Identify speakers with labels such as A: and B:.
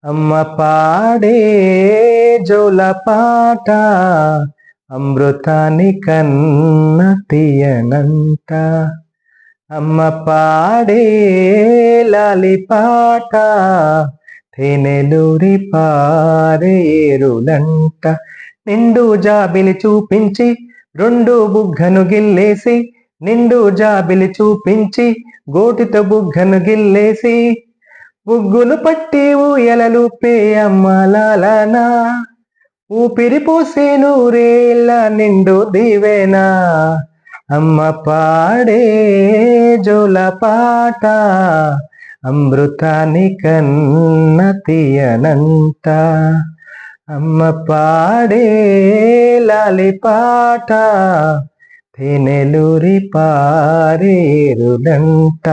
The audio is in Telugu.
A: అమ్మ పాడే జోలపాట అమృతాని కన్న తీయనంట. అమ్మ పాడే లాలిపాట తేనెలూరి పారేరులంట. నిండు జాబిలి చూపించి రెండు బుగ్గను గిల్లేసి, నిండు జాబిలి చూపించి గోటితో బుగ్గను గిల్లేసి, బుగ్గులు పట్టి ఊయలలుపే అమ్మ లాలనా, ఊపిరి పోసే నూరేళ్ళ నిండు దీవెనా. అమ్మ పాడే జోలపాట అమృతాని కన్న తీయనంట. అమ్మ పాడే లాలిపాట తేనెలూరి పారేరులంట.